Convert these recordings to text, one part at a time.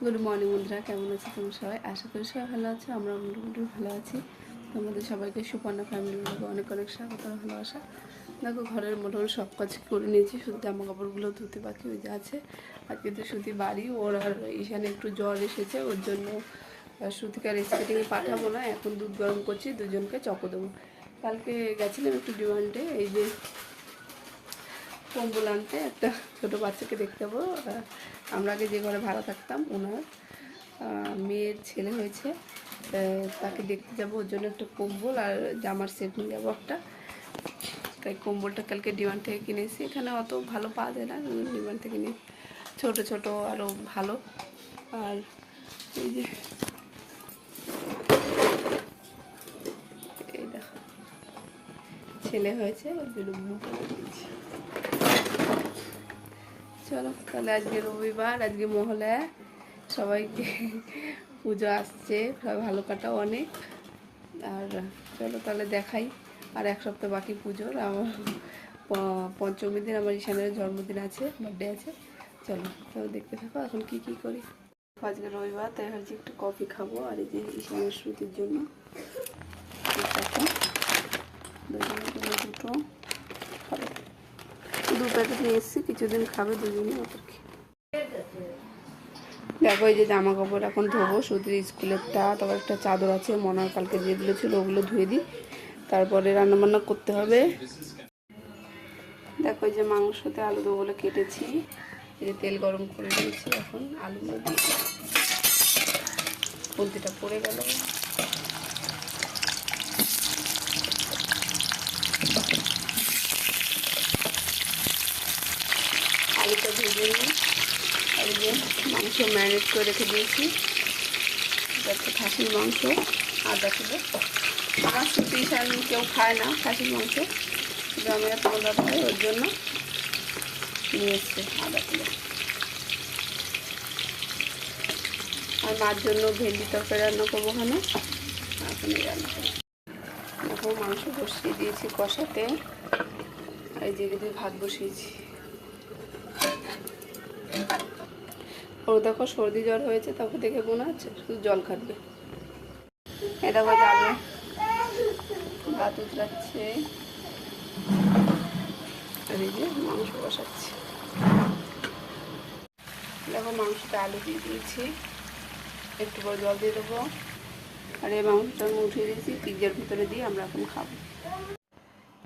Good morning বন্ধুরা, কেমন আছো তোমরা সবাই? আশা করি সবাই ভালো আছো। আমরা মোটামুটি ভালো আছি। তোমাদের সবাইকে সুপর্ণা ফ্যামিলির লোক অনেক অনেক স্বাগত, ভালোবাসা। দেখো, ঘরের মোটামুটি সব কাজ করে নিয়েছি, শুধু জামা কাপড়গুলো ধুতে বাকি ওই যে আছে। আর কিন্তু শ্রুতি বাড়ি, ওর আর ঈশানে একটু জ্বর এসেছে, ওর জন্য শ্রুতিকে আর স্কেটিংয়ে পাঠাবো না। এখন দুধ গরম করছি, দুজনকে চকো দেবো। কালকে গেছিলাম একটু ডিমান্ডে, এই যে কম্বল আনতে, একটা ছোটো বাচ্চাকে দেখতে যাবো। আমরা আগে যে ঘরে ভাড়া থাকতাম, ওনার মেয়ের ছেলে হয়েছে, তাকে দেখতে যাবো। ওর জন্য একটা কম্বল আর জামার সেট নিয়ে যাবো একটা। তাই কম্বলটা কালকে ডিমান্ড থেকে কিনেছি। এখানে অত ভালো পাওয়া যায় না, ডিমান্ড থেকে নিয়ে ছোটো ছোটো আরও ভালো। আর এই যে এই দেখো, ছেলে হয়েছে, ওর জন্য ব্লু কালার দিয়েছি। চলো তাহলে, আজকে রবিবার, আজকে মহলায় সবাইকে পুজো আসছে, সবাই ভালো কাটাও অনেক। আর চলো তাহলে দেখাই, আর এক সপ্তাহ বাকি পুজোর। আমার পঞ্চমীর দিন আমার ঈশানের জন্মদিন আছে, বার্থডে আছে। চলো তাহলে দেখতে থাকো এখন কি কি করি। আজকে রবিবার, তাই ভাবছি একটু কফি খাবো। আর এই যে ঈশানের শ্রুতির জন্য দুটো খাবে, দু প্যাকেট নিয়ে এসেছি, কিছুদিন খাবে দুজনে। ওদের কি দেখো, এই যে জামা কাপড় এখন ধোবো, সুতির স্কুলেরটা, তারপর একটা চাদর আছে মনার কালকে যেগুলো ছিল ওগুলো ধুয়ে দিই, তারপরে রান্নাবান্না করতে হবে। দেখো, এই যে মাংসতে আলু দেবো বলে কেটেছি, এই যে তেল গরম করে দিয়েছি, এখন আলুগুলো দিয়ে খুন্তিটা পড়ে গেল। আলুটা ভেজে নিই। আর এই যে মাংস ম্যারিনেট করে রেখে দিয়েছি, এটা হচ্ছে খাসির মাংস, আদা কিলো। আমার স্পেশাল কেউ খায় না খাসির মাংস, গ্রামের তোলা হয়, ওর জন্য নিয়ে এসছে আদা কিলো। আর মার জন্য ভেন্ডি তরকারি রান্না করবো ওখানে, এখন রান্না করবো। এখন মাংস বসিয়ে দিয়েছি কষাতে, আর এই যে ভাত বসিয়েছি। ওর দেখো সর্দি জ্বর হয়েছে, তাকে দেখে মনে হচ্ছে শুধু জল খাটবে। এ দেখো জানলে ভাত উতলাচ্ছে, আর এই যে মাংস বসাচ্ছি। দেখো মাংসটা আলু দিয়ে দিয়েছি, একটু পরে জল দিয়ে দেবো। আর এই মাংসটা আমি উঠিয়ে দিয়েছি ফ্রিজের ভিতরে দিয়ে, আমরা এখন খাবো।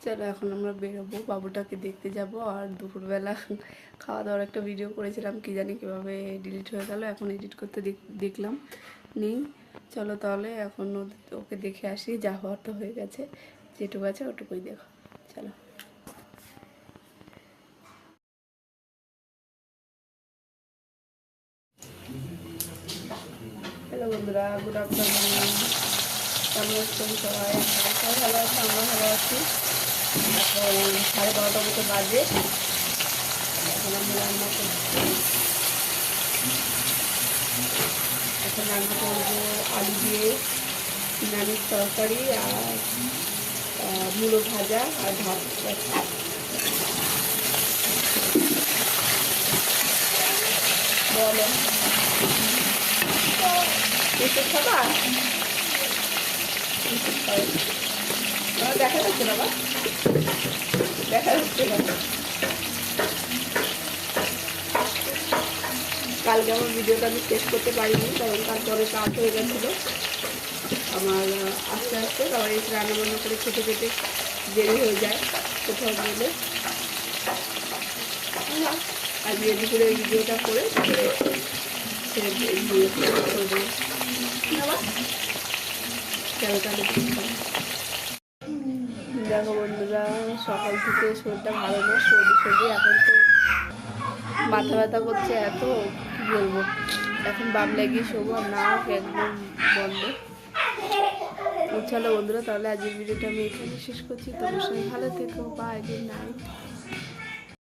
চলো এখন আমরা বেরোবো, বাবুটাকে দেখতে যাব। আর দুপুরবেলা খাওয়া দাওয়ার একটা ভিডিও করেছিলাম, কি জানি কীভাবে ডিলিট হয়ে গেল, এখন এডিট করতে দেখলাম নেই। চলো তাহলে এখন ওকে দেখে আসি, যা হওয়ার তো হয়ে গেছে, যেটুকু আছে ওটুকুই দেখো। চলো। হ্যালো বন্ধুরা, গুড আফটারনুন। কেমন আছেন সবাই? সবাই ভালো আছে, আমরা ভালো আছি। এখন 12:30 মতো বাজে, এখন আমি রান্না করছি। এখন রান্না করবো আলু দিয়ে নিরামিষ তরকারি, আর মূলো ভাজা, আর ভাত। বলো, এসব খাবা? দেখা যাচ্ছে বাবা, দেখা যাচ্ছে না। কালকে আমার ভিডিওটা আমি শেষ করতে পারিনি, কারণ তারপরে কাজ হয়ে গেছিলো আমার আস্তে আস্তে। তারপর এই রান্নাবান্না করে খেতে খেতে দেরি হয়ে যায় কোথাও গেলে। আর রেডি করে এই ভিডিওটা করে দেখো বন্ধুরা, সকাল থেকে শরীরটা ভালো না, সর্দি। এখন তো মাথা ব্যথা করছে এত, কি বলবো। এখন বাম লাগিয়ে শোবো, নাক একদম বন্ধ। চলো বন্ধুরা, তাহলে আজকের ভিডিওটা আমি এখানে শেষ করছি। তোমার সঙ্গে ভালো থেকো, বাই, গুড নাইট।